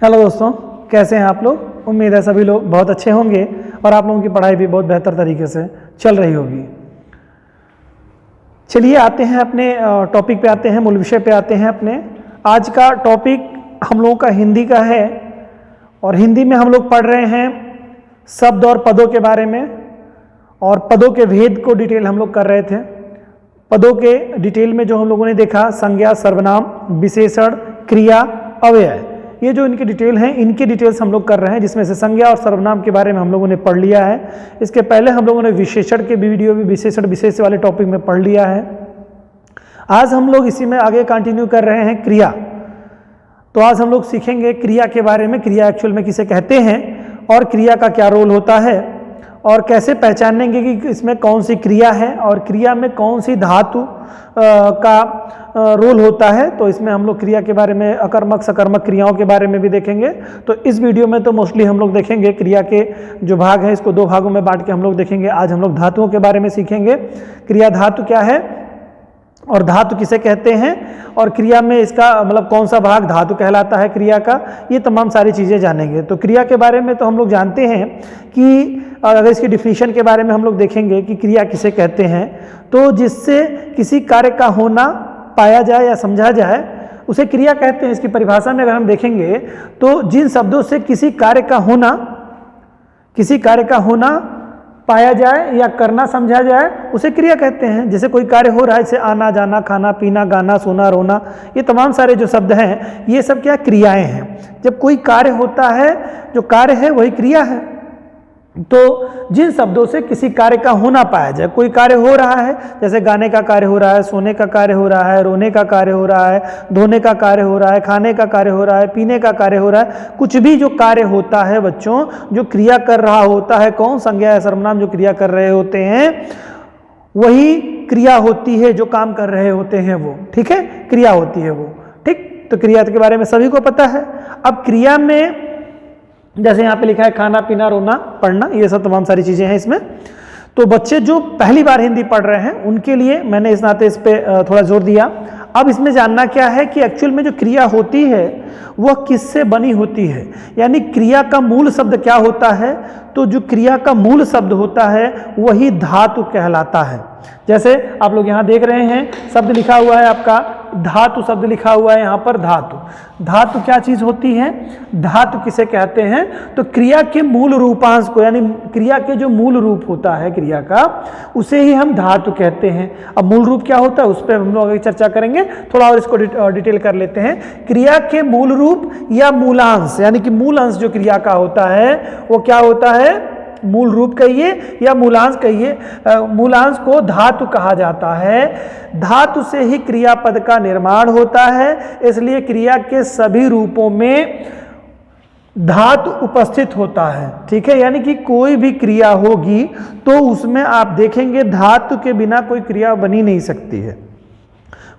Hello दोस्तों, कैसे हैं आप लोग। उम्मीद है सभी लोग बहुत अच्छे होंगे और आप लोगों की पढ़ाई भी बहुत बेहतर तरीके से चल रही होगी। चलिए आते हैं अपने टॉपिक पे आते हैं, मूल विषय पे आते हैं अपने। आज का टॉपिक हम लोगों का हिंदी का है और हिंदी में हम लोग पढ़ रहे हैं शब्द और पदों के बारे में और पदों के भेद को डिटेल हम लोग कर रहे थे। पदों के डिटेल में जो हम लोगों ने देखा संज्ञा, सर्वनाम, विशेषण, क्रिया, अव्यय, ये जो इनकी डिटेल हैं इनकी डिटेल्स हम लोग कर रहे हैं, जिसमें से संज्ञा और सर्वनाम के बारे में हम लोगों ने पढ़ लिया है। इसके पहले हम लोगों ने विशेषण के वीडियो भी विशेषण विशेष वाले टॉपिक में पढ़ लिया है। आज हम लोग इसी में आगे कंटिन्यू कर रहे हैं क्रिया। तो आज हम लोग सीखेंगे क्रिया के बारे में, क्रिया एक्चुअल में किसे कहते हैं और क्रिया का क्या रोल होता है और कैसे पहचानेंगे कि इसमें कौन सी क्रिया है और क्रिया में कौन सी धातु का रोल होता है। तो इसमें हम लोग क्रिया के बारे में अकर्मक सकर्मक क्रियाओं के बारे में भी देखेंगे। तो इस वीडियो में तो मोस्टली हम लोग देखेंगे क्रिया के जो भाग हैं, इसको दो भागों में बांट के हम लोग देखेंगे। आज हम लोग धातुओं के बारे में सीखेंगे, क्रिया धातु क्या है और धातु किसे कहते हैं और क्रिया में इसका मतलब कौन सा भाग धातु कहलाता है क्रिया का, ये तमाम सारी चीज़ें जानेंगे। तो क्रिया के बारे में तो हम लोग जानते हैं कि अगर इसकी डिफिनीशन के बारे में हम लोग देखेंगे कि क्रिया किसे कहते हैं, तो जिससे किसी कार्य का होना पाया जाए या समझा जाए उसे क्रिया कहते हैं। इसकी परिभाषा में अगर हम देखेंगे तो जिन शब्दों से किसी कार्य का होना पाया जाए या करना समझा जाए उसे क्रिया कहते हैं। जैसे कोई कार्य हो रहा है, जैसे आना जाना, खाना पीना, गाना सोना, रोना, ये तमाम सारे जो शब्द हैं ये सब क्या क्रियाएं हैं। जब कोई कार्य होता है, जो कार्य है वही क्रिया है। तो जिन शब्दों से किसी कार्य का होना पाया जाए, कोई कार्य हो रहा है, जैसे गाने का कार्य हो रहा है, सोने का कार्य हो रहा है, रोने का कार्य हो रहा है, धोने का कार्य हो रहा है, खाने का कार्य हो रहा है, पीने का कार्य हो रहा है, कुछ भी जो कार्य होता है बच्चों, जो क्रिया कर रहा होता है, कौन संज्ञा या सर्वनाम जो क्रिया कर रहे होते हैं वही क्रिया होती है, जो काम कर रहे होते हैं वो, ठीक है, क्रिया होती है वो, ठीक। तो क्रिया के बारे में सभी को पता है। अब क्रिया में जैसे यहाँ पे लिखा है खाना पीना, रोना, पढ़ना, ये सब तमाम सारी चीजें हैं इसमें। तो बच्चे जो पहली बार हिंदी पढ़ रहे हैं उनके लिए मैंने इस नाते इस पे थोड़ा जोर दिया। अब इसमें जानना क्या है कि एक्चुअल में जो क्रिया होती है वह किससे बनी होती है, यानी क्रिया का मूल शब्द क्या होता है। तो जो क्रिया का मूल शब्द होता है वही धातु कहलाता है। जैसे आप लोग यहाँ देख रहे हैं शब्द लिखा हुआ है, आपका धातु शब्द लिखा हुआ है यहाँ पर। धातु क्या चीज होती है, धातु किसे कहते हैं। तो क्रिया के मूल रूपांश को, यानी क्रिया के जो मूल रूप होता है क्रिया का, उसे ही हम धातु कहते हैं। अब मूल रूप क्या होता है उस पर हम लोग आगे चर्चा करेंगे, थोड़ा और इसको डिटेल कर लेते हैं। क्रिया के मूल रूप या मूलांश, यानी कि मूल अंश जो क्रिया का होता है वो क्या होता है, मूल रूप कहिए या मूलांश कहिए। मूलांश को धातु कहा जाता है। धातु से ही क्रियापद का निर्माण होता है, इसलिए क्रिया के सभी रूपों में धातु उपस्थित होता है, ठीक है। यानी कि कोई भी क्रिया होगी तो उसमें आप देखेंगे धातु के बिना कोई क्रिया बनी नहीं सकती है।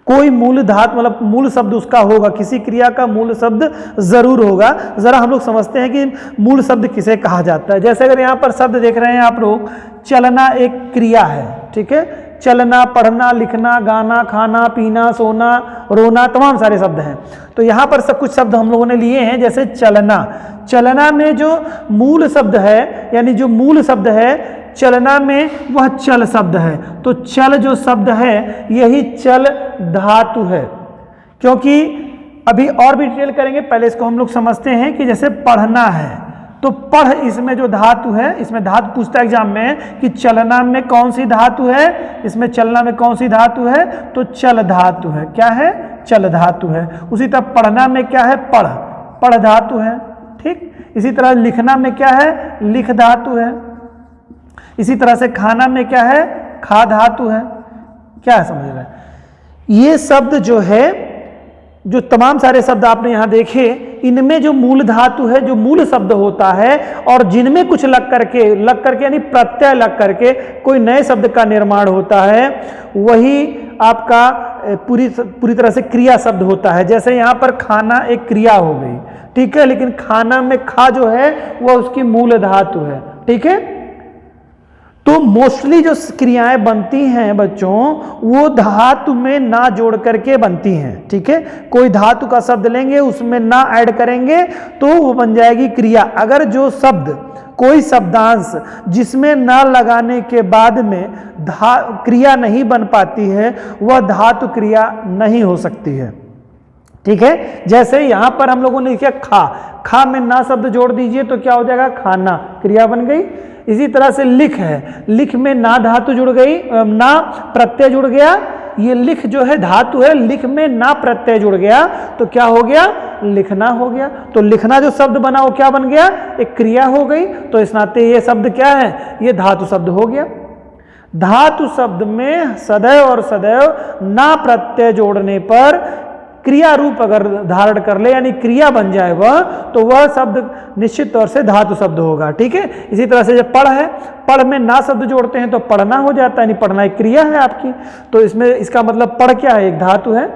कोई मूल धातु मतलब मूल शब्द उसका होगा, किसी क्रिया का मूल शब्द जरूर होगा। जरा हम लोग समझते हैं कि मूल शब्द किसे कहा जाता है। जैसे अगर यहाँ पर शब्द देख रहे हैं आप लोग, चलना एक क्रिया है, ठीक है। चलना, पढ़ना, लिखना, गाना, खाना पीना, सोना, रोना, तमाम सारे शब्द हैं। तो यहाँ पर सब कुछ शब्द हम लोगों ने लिए हैं। जैसे चलना, चलना में जो मूल शब्द है, यानी जो मूल शब्द है चलना में, वह चल शब्द है। तो चल जो शब्द है यही चल धातु है। क्योंकि अभी और भी डिटेल करेंगे, पहले इसको हम लोग समझते हैं कि जैसे पढ़ना है तो पढ़, इसमें जो धातु है, इसमें धातु पूछता है एग्जाम में कि चलना में कौन सी धातु है, इसमें चलना में कौन सी धातु है, तो चल धातु है। क्या है, चल धातु है। उसी तरह पढ़ना में क्या है, पढ़ धातु है, ठीक। इसी तरह लिखना में क्या है, लिख धातु है। इसी तरह से खाना में क्या है, खा धातु है। क्या है, समझ रहे हैं। ये शब्द जो है, जो तमाम सारे शब्द आपने यहां देखे, इनमें जो मूल धातु है, जो मूल शब्द होता है, और जिनमें कुछ लग करके यानी प्रत्यय लग करके कोई नए शब्द का निर्माण होता है, वही आपका पूरी तरह से क्रिया शब्द होता है। जैसे यहाँ पर खाना एक क्रिया हो गई, ठीक है, लेकिन खाना में खा जो है वह उसकी मूल धातु है, ठीक है। तो मोस्टली जो क्रियाएं बनती हैं बच्चों वो धातु में ना जोड़ करके बनती हैं, ठीक है। कोई धातु का शब्द लेंगे उसमें ना ऐड करेंगे तो वो बन जाएगी क्रिया। अगर जो शब्द कोई शब्दांश जिसमें ना लगाने के बाद में क्रिया नहीं बन पाती है वह धातु क्रिया नहीं हो सकती है, ठीक है। जैसे यहां पर हम लोगों ने लिखा खा, खा में ना शब्द जोड़ दीजिए तो क्या हो जाएगा, खाना, क्रिया बन गई। इसी तरह से लिख है, लिख में ना धातु जुड़ गई, ना प्रत्यय जुड़ गया, ये लिख जो है धातु है, लिख में ना प्रत्यय जुड़ गया तो क्या हो गया, लिखना हो गया। तो लिखना जो शब्द बना वो क्या बन गया, एक क्रिया हो गई। तो इस नाते ये शब्द क्या है, ये धातु शब्द हो गया। धातु शब्द में सदैव और सदैव ना प्रत्यय जोड़ने पर क्रिया रूप अगर धारण कर ले यानी क्रिया बन जाए वह, तो वह शब्द निश्चित तौर से धातु शब्द होगा, ठीक है। इसी तरह से जब पढ़ है, पढ़ में ना शब्द जोड़ते हैं तो पढ़ना हो जाता है, यानी पढ़ना एक क्रिया है आपकी, तो इसमें इसका मतलब पढ़ क्या है, एक धातु है।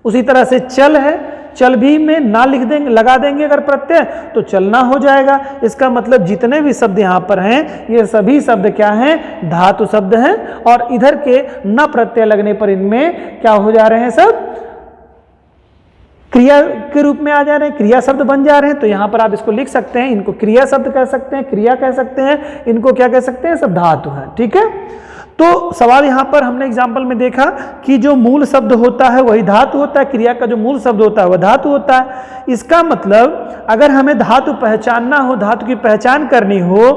उसी तरह से चल है, चल भी में ना लिख देंगे, लगा देंगे अगर प्रत्यय तो चलना हो जाएगा। इसका मतलब जितने भी शब्द यहाँ पर हैं ये सभी शब्द क्या हैं, धातु शब्द हैं। और इधर के न प्रत्यय लगने पर इनमें क्या हो जा रहे हैं, सब क्रिया के रूप में आ जा रहे हैं, क्रिया शब्द बन जा रहे हैं। तो यहां पर आप इसको लिख सकते हैं, इनको क्रिया शब्द कह सकते हैं, क्रिया कह सकते हैं, इनको क्या कह सकते हैं, सब धातु है, ठीक है। तो सवाल यहां पर हमने एग्जाम्पल में देखा कि जो मूल शब्द होता है वही धातु होता है, क्रिया का जो मूल शब्द होता है वह धातु होता है। इसका मतलब अगर हमें धातु पहचानना हो, धातु की पहचान करनी हो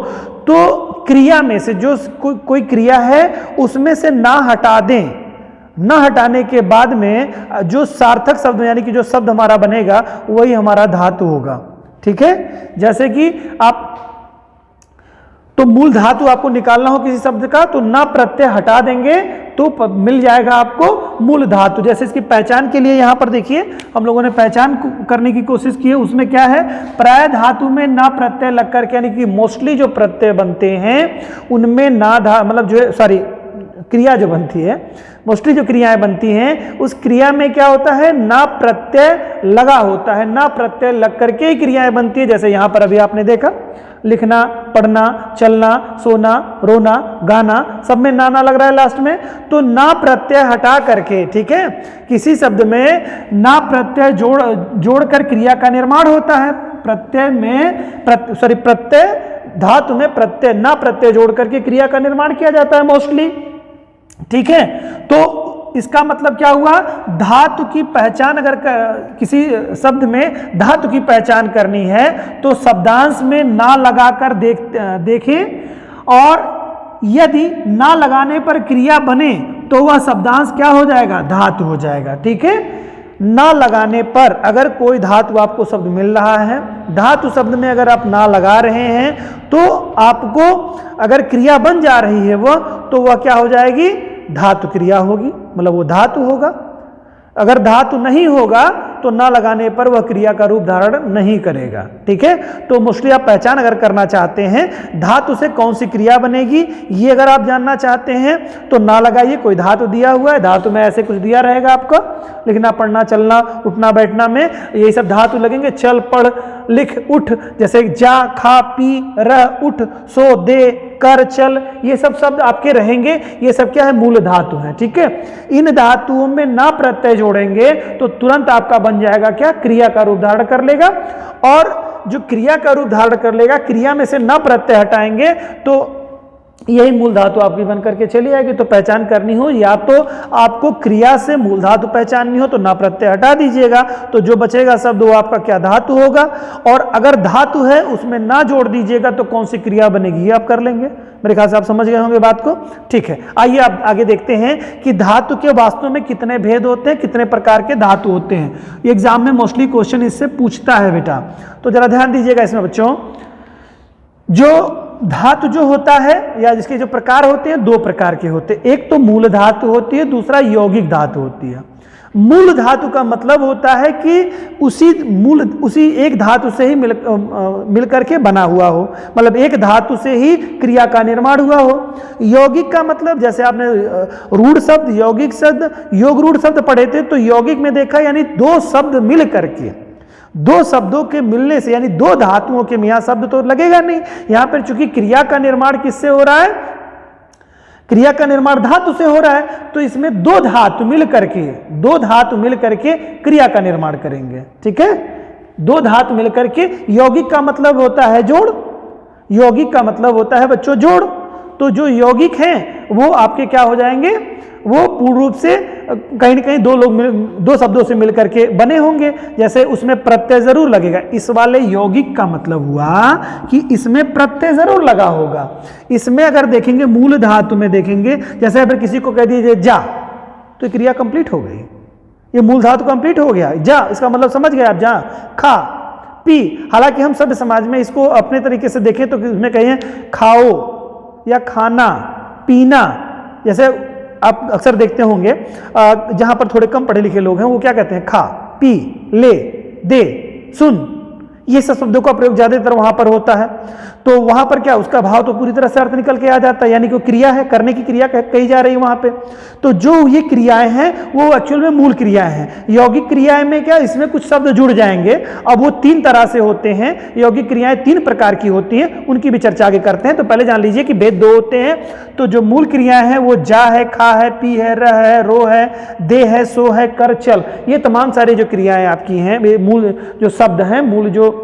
तो क्रिया में से जो कोई क्रिया है उसमें से ना हटा दें, न हटाने के बाद में जो सार्थक शब्द यानी कि जो शब्द हमारा बनेगा वही हमारा धातु होगा, ठीक है। जैसे कि आप तो मूल धातु आपको निकालना हो किसी शब्द का तो ना प्रत्यय हटा देंगे तो मिल जाएगा आपको मूल धातु। जैसे इसकी पहचान के लिए यहां पर देखिए हम लोगों ने पहचान करने की कोशिश की है, उसमें क्या है, प्राय धातु में ना प्रत्यय लग करके यानी कि मोस्टली जो प्रत्यय बनते हैं उनमें ना मतलब जो सॉरी क्रिया जो बनती है, मोस्टली जो क्रियाएं बनती हैं उस क्रिया में क्या होता है, ना प्रत्यय लगा होता है, ना प्रत्यय लग करके ही क्रियाएं बनती है। जैसे यहां पर अभी आपने देखा लिखना, पढ़ना, चलना, सोना, रोना, गाना, सब में ना लग रहा है लास्ट में, तो ना प्रत्यय हटा करके, ठीक है, किसी शब्द में ना प्रत्यय जोड़कर क्रिया का निर्माण होता है। प्रत्यय में प्रत्यय धातु में प्रत्यय ना प्रत्यय जोड़ करके क्रिया का निर्माण किया जाता है मोस्टली, ठीक है। तो इसका मतलब क्या हुआ, धातु की पहचान अगर किसी शब्द में धातु की पहचान करनी है तो शब्दांश में ना लगाकर देखें और यदि ना लगाने पर क्रिया बने तो वह शब्दांश क्या हो जाएगा, धातु हो जाएगा, ठीक है। ना लगाने पर अगर कोई धातु आपको शब्द मिल रहा है, धातु शब्द में अगर आप ना लगा रहे हैं तो आपको अगर क्रिया बन जा रही है वह, तो वह क्या हो जाएगी, धातु क्रिया होगी, मतलब वो धातु होगा। अगर धातु नहीं होगा तो ना लगाने पर वह क्रिया का रूप धारण नहीं करेगा, ठीक है। तो मोस्टली आप पहचान अगर करना चाहते हैं धातु से कौन सी क्रिया बनेगी ये अगर आप जानना चाहते हैं तो ना लगाइए, कोई धातु दिया हुआ है, धातु में ऐसे कुछ दिया रहेगा आपका, लिखना, पढ़ना, चलना, उठना, बैठना में यही सब धातु लगेंगे, चल, पढ़, लिख, उठ, जैसे जा, खा, पी, रह, उठ, सो, दे, कर, चल, ये सब शब्द आपके रहेंगे, ये सब क्या है, मूल धातु है, ठीक है। इन धातुओं में ना प्रत्यय जोड़ेंगे तो तुरंत आपका बन जाएगा क्या, क्रिया का रूप धारण कर लेगा। और जो क्रिया का रूप धारण कर लेगा, क्रिया में से ना प्रत्यय हटाएंगे तो यही मूल धातु आपकी बन करके चली आएगी। तो पहचान करनी हो या तो आपको क्रिया से मूल धातु पहचाननी हो तो ना प्रत्यय हटा दीजिएगा, तो जो बचेगा शब्द वो आपका क्या, धातु होगा। और अगर धातु है उसमें ना जोड़ दीजिएगा तो कौन सी क्रिया बनेगी ये आप कर लेंगे। मेरे ख्याल से आप समझ गए होंगे बात को, ठीक है। आइए आप आगे देखते हैं कि धातु के वास्तव में कितने भेद होते हैं, कितने प्रकार के धातु होते हैं। एग्जाम में मोस्टली क्वेश्चन इससे पूछता है बेटा, तो जरा ध्यान दीजिएगा इसमें बच्चों। जो धातु जो होता है या जिसके जो प्रकार होते हैं, दो प्रकार के होते हैं, एक तो मूल धातु होती है, दूसरा यौगिक धातु होती है। मूल धातु का मतलब होता है कि उसी एक धातु से ही मिल करके बना हुआ हो, मतलब एक धातु से ही क्रिया का निर्माण हुआ हो। यौगिक का मतलब जैसे आपने रूढ़ शब्द, यौगिक शब्द, योग रूढ़ शब्द पढ़े थे, तो यौगिक में देखा यानी दो शब्द मिल करके, दो शब्दों के मिलने से, यानी दो धातुओं के, यहाँ शब्द तो लगेगा नहीं, यहां पर चूंकि क्रिया का निर्माण किससे हो रहा है, क्रिया का निर्माण धातु से हो रहा है, तो इसमें दो धातु मिल करके क्रिया का निर्माण करेंगे। ठीक है, दो धातु मिल करके, यौगिक का मतलब होता है जोड़, यौगिक का मतलब होता है बच्चों जोड़। तो जो यौगिक हैं वो आपके क्या हो जाएंगे, वो पूर्ण रूप से कहीं न कहीं दो शब्दों से मिलकर के बने होंगे। जैसे उसमें प्रत्यय जरूर लगेगा, इस वाले यौगिक का मतलब हुआ कि इसमें प्रत्यय जरूर लगा होगा। इसमें अगर देखेंगे मूल धातु में देखेंगे, जैसे अगर किसी को कह दीजिए जा, तो क्रिया कंप्लीट हो गई, ये मूल धातु कंप्लीट हो गया। जा इसका मतलब समझ गए आप, जा, खा, पी। हालांकि हम सब समाज में इसको अपने तरीके से देखें तो इसमें कहें खाओ या खाना, पीना। जैसे आप अक्सर देखते होंगे जहां पर थोड़े कम पढ़े लिखे लोग हैं, वो क्या कहते हैं, खा, पी, ले, दे, सुन, ये सब शब्दों का प्रयोग ज्यादातर वहां पर होता है। तो वहां पर क्या, उसका भाव तो पूरी तरह से अर्थ निकल के आ जाता है, यानी कि क्रिया है, करने की क्रिया कही जा रही है वहां पे। तो जो ये क्रियाएं हैं वो एक्चुअल में मूल क्रियाएं हैं। यौगिक क्रियाएं में क्या, इसमें कुछ शब्द जुड़ जाएंगे। अब वो तीन तरह से होते हैं, यौगिक क्रियाएं तीन प्रकार की होती हैं, उनकी भी चर्चा आगे करते हैं। तो पहले जान लीजिए कि भेद दो होते हैं। तो जो मूल क्रियाएं हैं वो जा है, खा है, पी है, रह है, रो है, दे है, सो है, कर, चल, ये तमाम सारी जो क्रियाएं आपकी हैं, मूल जो शब्द हैं, मूल जो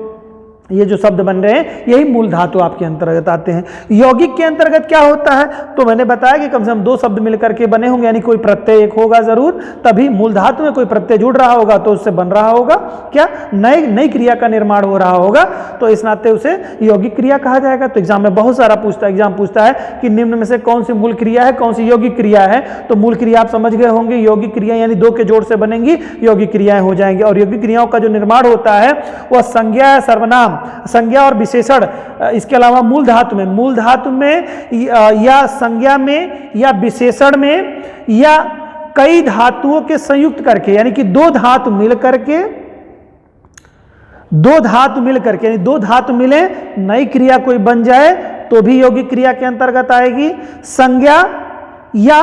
ये जो शब्द बन रहे हैं, यही मूल धातु आपके अंतर्गत आते हैं। यौगिक के अंतर्गत क्या होता है, तो मैंने बताया कि कम से कम दो शब्द मिलकर के बने होंगे, यानी कोई प्रत्यय एक होगा जरूर, तभी मूल धातु में कोई प्रत्यय जुड़ रहा होगा तो उससे बन रहा होगा क्या, नई क्रिया का निर्माण हो रहा होगा, तो इस नाते उसे यौगिक क्रिया कहा जाएगा। तो एग्जाम में बहुत सारा एग्जाम पूछता है कि निम्न में से कौन सी मूल क्रिया है, कौन सी यौगिक क्रिया है। तो मूल क्रिया आप समझ गए होंगे, यौगिक क्रिया यानी दो के जोड़ से बनेंगी, यौगिक क्रियाएं हो जाएंगी। और यौगिक क्रियाओं का जो निर्माण होता है वह संज्ञा, सर्वनाम, संज्ञा और विशेषण, इसके अलावा मूल धातु में या संज्ञा में या विशेषण में या कई धातुओं के संयुक्त करके, यानी कि दो धातु मिल करके यानी दो धातु मिले, नई क्रिया कोई बन जाए तो भी यौगिक क्रिया के अंतर्गत आएगी। संज्ञा या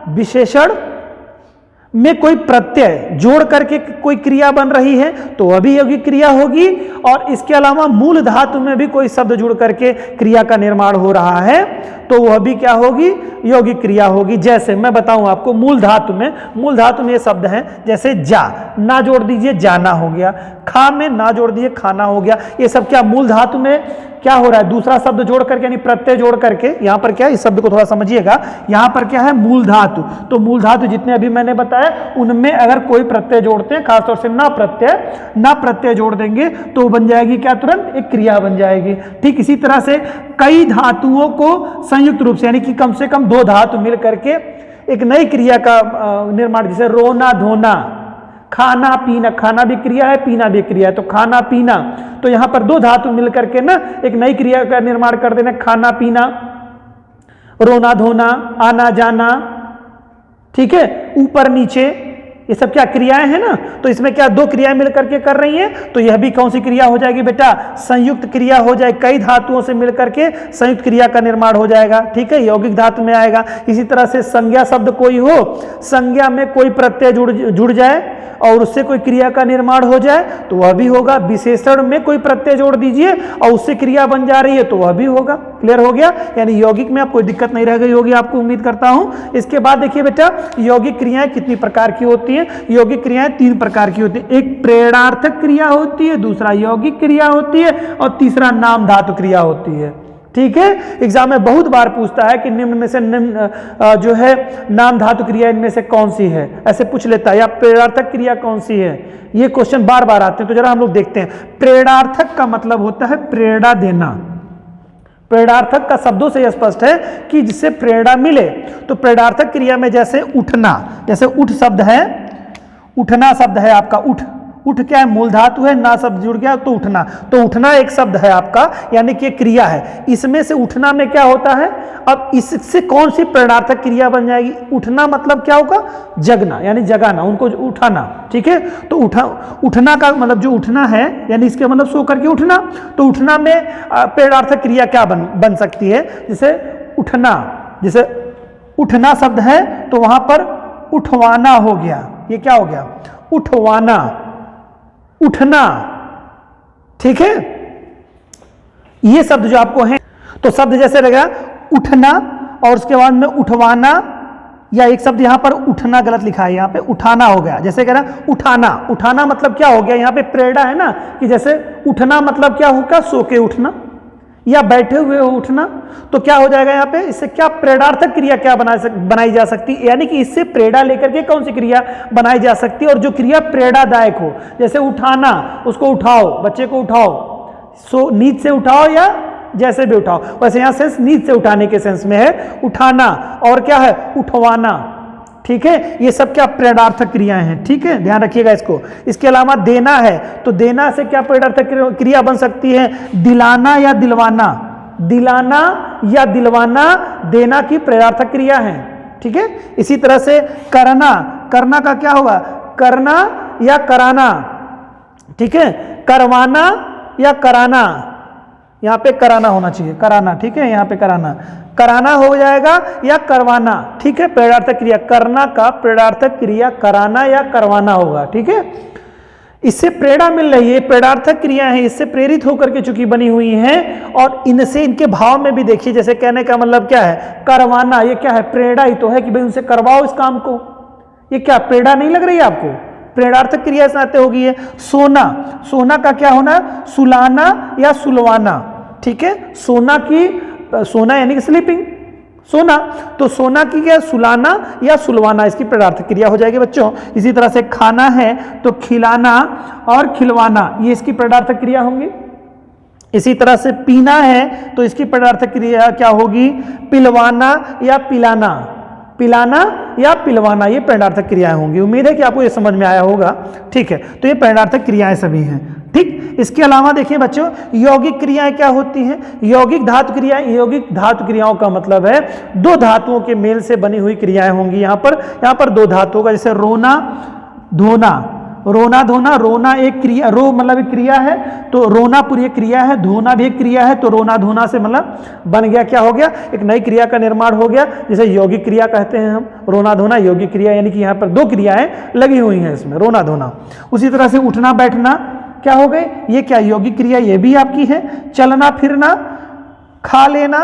विशेषण में कोई प्रत्यय जोड़ करके कोई क्रिया बन रही है तो वह भी यौगिक क्रिया होगी। और इसके अलावा मूल धातु में भी कोई शब्द जुड़ करके क्रिया का निर्माण हो रहा है तो वह भी क्या होगी, यौगिक क्रिया होगी। जैसे मैं बताऊं आपको, मूल धातु में ये शब्द हैं, जैसे जा, ना जोड़ दीजिए जाना हो गया, खा में ना जोड़ दीजिए खाना हो गया। ये सब क्या मूल धातु में क्या हो रहा है, दूसरा शब्द जोड़ करके यानी प्रत्यय जोड़ करके। यहां पर क्या, इस शब्द को थोड़ा समझिएगा, यहां पर क्या है, मूल धातु। तो मूल धातु जितने अभी मैंने बताया उनमें अगर कोई प्रत्यय जोड़ते हैं, खासतौर से ना प्रत्यय जोड़ देंगे तो बन जाएगी क्या, तुरंत एक क्रिया बन जाएगी। ठीक इसी तरह से कई धातुओं को संयुक्त रूप से, यानी कि कम से कम दो धातु मिल करके एक नई क्रिया का निर्माण, जैसे रोना धोना, खाना पीना, खाना भी क्रिया है, पीना भी क्रिया है, तो खाना पीना। तो यहां पर दो धातु मिल करके ना एक नई क्रिया का निर्माण कर देना, खाना पीना, रोना धोना, आना जाना, ठीक है, ऊपर नीचे, ये सब क्या क्रियाएं हैं ना। तो इसमें क्या दो क्रियाएं मिल करके कर रही हैं, तो यह भी कौन सी क्रिया हो जाएगी बेटा, संयुक्त क्रिया हो जाए, कई धातुओं से मिलकर के संयुक्त क्रिया का निर्माण हो जाएगा। ठीक है, यौगिक धातु में आएगा। इसी तरह से संज्ञा शब्द कोई हो, संज्ञा में कोई प्रत्यय जुड़ जाए और उससे कोई क्रिया का निर्माण हो जाए तो वह भी होगा। विशेषण में कोई प्रत्यय जोड़ दीजिए और उससे क्रिया बन जा रही है तो वह भी होगा। क्लियर हो गया, यानी यौगिक में आप कोई दिक्कत नहीं रह गई होगी आपको, उम्मीद करता हूं। इसके बाद देखिए बेटा, यौगिक क्रियाएं कितनी प्रकार की होती हैं। यौगिक क्रियाएं तीन प्रकार की होती है, एक प्रेरणार्थक क्रिया होती है, दूसरा यौगिक क्रिया होती है और तीसरा नाम धातु क्रिया होती है। ठीक है, एग्जाम में बहुत बार पूछता है कि निम्न में से जो है नाम धातु क्रिया इनमें से कौन सी है, ऐसे पूछ लेता है, या प्रेरणार्थक क्रिया कौन सी है। ये क्वेश्चन बार बार आते हैं, तो जरा हम लोग देखते हैं। प्रेरणार्थक का मतलब होता है प्रेरणा देना। प्रेरणार्थक का शब्दों से यह स्पष्ट है कि जिससे प्रेरणा मिले। तो प्रेरणार्थक क्रिया में जैसे उठना, जैसे उठ शब्द है, उठना शब्द है आपका, उठ क्या है, मूल धातु है, ना शब्द जुड़ गया तो उठना। तो उठना एक शब्द है आपका, यानी कि क्रिया है। इसमें से उठना में क्या होता है, अब इससे कौन सी प्रेरणार्थक क्रिया बन जाएगी। उठना मतलब क्या होगा, जगना, यानी जगाना, उनको उठाना। ठीक है, तो उठना का मतलब जो उठना है, यानी इसके मतलब सो करके उठना। तो उठना में प्रेरणार्थक क्रिया क्या बन सकती है, जैसे उठना, जैसे उठना शब्द है तो वहां पर उठवाना हो गया। ये क्या हो गया, उठवाना, उठना, ठीक है, ये शब्द जो आपको है, तो शब्द जैसे रहेगा उठना और उसके बाद में उठवाना, या एक शब्द यहां पर उठना गलत लिखा है, यहां पे उठाना हो गया। जैसे कह रहा उठाना, उठाना मतलब क्या हो गया, यहां पे प्रेरणा है ना, कि जैसे उठना मतलब क्या होगा, सो के उठना या बैठे हुए उठना। तो क्या हो जाएगा यहाँ पे, इससे क्या प्रेरणार्थक क्रिया क्या बनाई जा सकती है, यानी कि इससे प्रेरणा लेकर के कौन सी क्रिया बनाई जा सकती है, और जो क्रिया प्रेरणादायक हो। जैसे उठाना, उसको उठाओ, बच्चे को उठाओ, सो नींद से उठाओ या जैसे भी उठाओ, वैसे यहां सेंस नींद से उठाने के सेंस में है उठाना, और क्या है उठवाना। ठीक है, ये सब क्या प्रेरणार्थक क्रियाएं हैं। ठीक है, ध्यान रखिएगा इसको। इसके अलावा देना है, तो देना से क्या प्रेरणार्थक क्रिया बन सकती है, दिलाना या दिलवाना, दिलाना या दिलवाना देना की प्रेरणार्थक क्रिया है। ठीक है, इसी तरह से करना, करना का क्या होगा, करना या कराना। ठीक है, करवाना या कराना, यहां पे कराना होना चाहिए, कराना। ठीक है, यहां पे कराना, कराना हो जाएगा या करवाना। ठीक है, प्रेरणार्थक क्रिया, करना का प्रेरणार्थक क्रिया कराना या करवाना होगा। ठीक है, इससे प्रेरणा मिल रही है, प्रेरणार्थक क्रिया है, इससे प्रेरित होकर के चूंकि बनी हुई हैं, और इनसे इनके भाव में भी देखिए, जैसे कहने का मतलब क्या है, करवाना, ये क्या है, प्रेरणा ही तो है कि भाई उनसे करवाओ इस काम को। ये क्या प्रेरणा नहीं लग रही है आपको, प्रेरणार्थक क्रिया इस नाते होगी है। सोना, सोना का क्या होना, सुलाना या सुलवाना। ठीक है, सोना की, सोना यानी कि स्लीपिंग, सोना, तो सोना की क्या, सुलाना या सुलवाना, इसकी प्रेरणार्थक क्रिया हो जाएगी बच्चों। इसी तरह से खाना है तो खिलाना और खिलवाना, ये इसकी प्रेरणार्थक क्रिया होंगी। इसी तरह से पीना है तो इसकी प्रेरणार्थक क्रिया क्या होगी, पिलवाना या पिलाना, पिलाना या पिलवाना, ये प्रेरणार्थक क्रियाएं होंगी। उम्मीद है कि आपको ये समझ में आया होगा। ठीक है, तो ये प्रेरणार्थक क्रियाएं सभी हैं। ठीक, इसके अलावा देखिए बच्चों, यौगिक क्रियाएं क्या होती हैं, यौगिक धातु क्रियाएं। यौगिक धातु क्रियाओं का मतलब है दो धातुओं के मेल से बनी हुई क्रियाएं होंगी। यहाँ पर दो धातुओं का, जैसे रोना धोना, रोना धोना, रोना एक क्रिया, रो मतलब एक क्रिया है, तो रोना पूरी एक क्रिया है, धोना भी एक क्रिया है, तो रोना धोना से मतलब बन गया, क्या हो गया, एक नई क्रिया का निर्माण हो गया, जिसे यौगिक क्रिया कहते हैं हम। रोना धोना यौगिक क्रिया, यानी कि यहाँ पर दो क्रियाएं लगी हुई हैं इसमें, रोना धोना। उसी तरह से उठना बैठना क्या हो गई, ये क्या यौगिक क्रिया, ये भी आपकी है। चलना फिरना, खा लेना,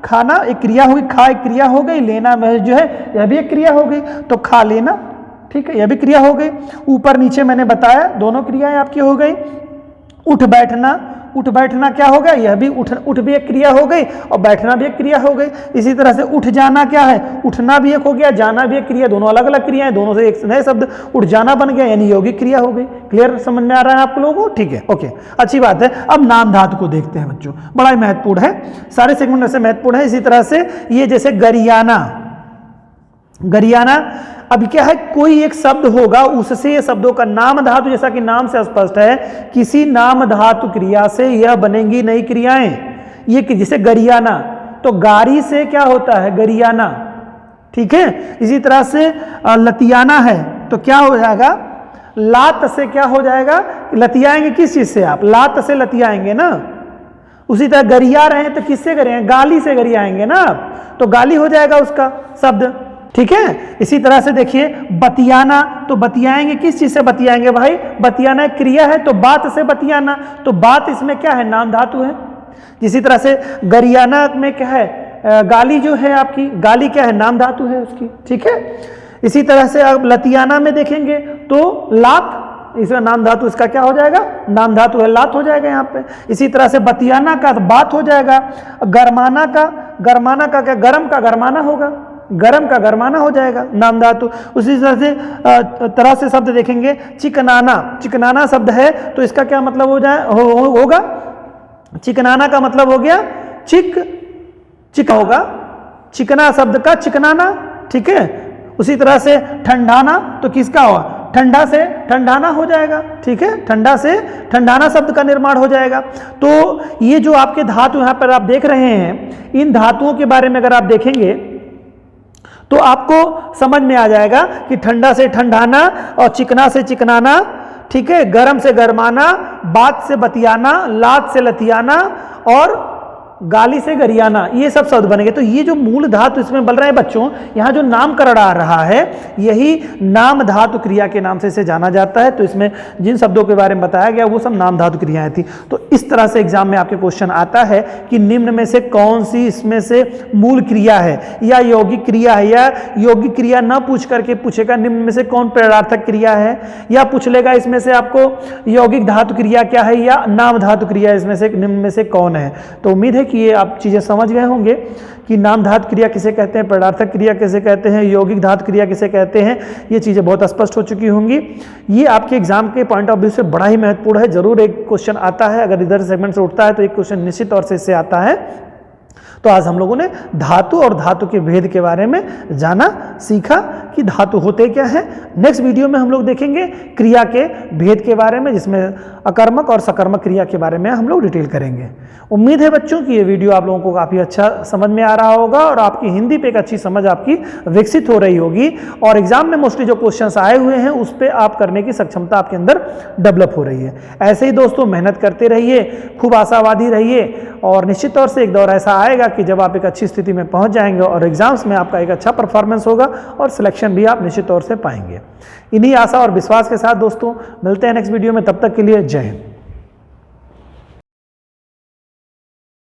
खाना एक क्रिया होगी, खा एक क्रिया हो गई, लेना जो है यह भी एक क्रिया हो गई, तो खा लेना। ठीक है, यह भी क्रिया हो गई। ऊपर नीचे मैंने बताया, दोनों क्रियाएं आपकी हो गई। उठ बैठना, उठ बैठना क्या हो गया, यह भी उठ भी एक क्रिया हो गई और बैठना भी एक क्रिया हो गई। इसी तरह से उठ जाना क्या है, उठना भी एक हो गया, जाना भी एक क्रिया, दोनों अलग अलग क्रियाएं, दोनों से एक नए शब्द उठ जाना बन गया, यानी यौगिक क्रिया हो गई। क्लियर, समझ में आ रहा है आप लोगों को। ठीक है, ओके, अच्छी बात है। अब नाम धातु को देखते हैं बच्चों, बड़ा ही महत्वपूर्ण है, सारे सेगमेंट से महत्वपूर्ण है। इसी तरह से ये जैसे गरियाना, गरियाना, अब क्या है, कोई एक शब्द होगा, उससे ये शब्दों का नाम धातु, जैसा कि नाम से स्पष्ट है, किसी नाम धातु क्रिया से यह बनेंगी नई क्रियाएं। ये जैसे गरियाना, तो गारी से क्या होता है, गरियाना। ठीक है, इसी तरह से लतियाना है तो क्या हो जाएगा, लात से क्या हो जाएगा, लतियाएंगे किस चीज से, आप लात से लतियाएंगे ना। उसी तरह गरिया रहे तो किससे गरियाएंगे, गाली से गरियाएंगे ना, तो गाली हो जाएगा उसका शब्द। ठीक है, इसी तरह से देखिए बतियाना, तो बतियाएंगे किस चीज से बतियाएंगे भाई, बतियाना एक क्रिया है, तो बात से बतियाना, तो बात इसमें क्या है, नाम धातु है। इसी तरह से गरियाना में क्या है, गाली जो है आपकी, गाली क्या है, नाम धातु है उसकी। ठीक है, इसी तरह से अब लतियाना में देखेंगे तो लात, इसका नाम धातु, इसका क्या हो जाएगा, नाम धातु है, लात हो जाएगा यहाँ पे। इसी तरह से बतियाना का बात हो जाएगा। गरमाना का, गरमाना का क्या, गरम का गरमाना होगा, गरम का गरमाना हो जाएगा, नाम धातु। उसी तरह से शब्द देखेंगे चिकनाना, चिकनाना शब्द है तो इसका क्या मतलब होगा, चिकनाना का मतलब हो गया चिक होगा, चिकना शब्द का चिकनाना। ठीक है, उसी तरह से ठंडाना, तो किसका हुआ, ठंडा से ठंडाना हो जाएगा। ठीक है, ठंडा से ठंडाना शब्द का निर्माण हो जाएगा। तो ये जो आपके धातु यहाँ पर आप देख रहे हैं, इन धातुओं के बारे में अगर आप देखेंगे तो आपको समझ में आ जाएगा कि ठंडा से ठंडाना और चिकना से चिकनाना। ठीक है, गरम से गरमाना, बात से बतियाना, लात से लतियाना और गाली से गरियाना, ये सब शब्द बनेंगे। तो ये जो मूल धातु इसमें बन रहा है बच्चों, यहाँ जो नामकरण आ रहा है यही नाम धातु क्रिया के नाम से इसे जाना जाता है। तो इसमें जिन शब्दों के बारे में बताया गया वो सब नाम धातु क्रियाएं थी। तो इस तरह से एग्जाम में आपके क्वेश्चन आता है कि निम्न में से कौन सी इसमें से मूल क्रिया है या यौगिक क्रिया है, या यौगिक क्रिया ना पूछ करके पूछेगा निम्न में से कौन प्रेरणार्थक क्रिया है, या पूछ लेगा इसमें से आपको यौगिक धातु क्रिया क्या है या नाम धातु क्रिया इसमें से निम्न में से कौन है। तो उम्मीद है कि ये आप चीजें समझ गए होंगे कि नाम धातु क्रिया किसे कहते हैं, प्रेरणार्थक क्रिया किसे कहते हैं, यौगिक धातु क्रिया किसे कहते हैं। ये चीजें बहुत स्पष्ट हो चुकी होंगी। ये आपके एग्जाम के पॉइंट ऑफ व्यू से बड़ा ही महत्वपूर्ण है। जरूर एक क्वेश्चन आता है, अगर इधर सेगमेंट से उठता है तो एक क्वेश्चन निश्चित तौर से इससे आता है। तो आज हम लोगों ने धातु और धातु के भेद के बारे में जाना, सीखा कि धातु होते क्या है। नेक्स्ट वीडियो में हम लोग देखेंगे क्रिया के भेद के बारे में, जिसमें अकर्मक और सकर्मक क्रिया के बारे में हम लोग डिटेल करेंगे। उम्मीद है बच्चों कि ये वीडियो आप लोगों को काफ़ी अच्छा समझ में आ रहा होगा और आपकी हिंदी पे एक अच्छी समझ आपकी विकसित हो रही होगी, और एग्जाम में मोस्टली जो क्वेश्चंस आए हुए हैं उस पर आप करने की सक्षमता आपके अंदर डेवलप हो रही है। ऐसे ही दोस्तों मेहनत करते रहिए, खूब आशावादी रहिए, और निश्चित तौर से एक दौर ऐसा आएगा कि जब आप एक अच्छी स्थिति में पहुंच जाएंगे और एग्जाम्स में आपका एक अच्छा परफॉर्मेंस होगा और सिलेक्शन भी आप निश्चित तौर से पाएंगे। इन्हीं आशा और विश्वास के साथ दोस्तों मिलते हैं नेक्स्ट वीडियो में। तब तक के लिए जय हिंद।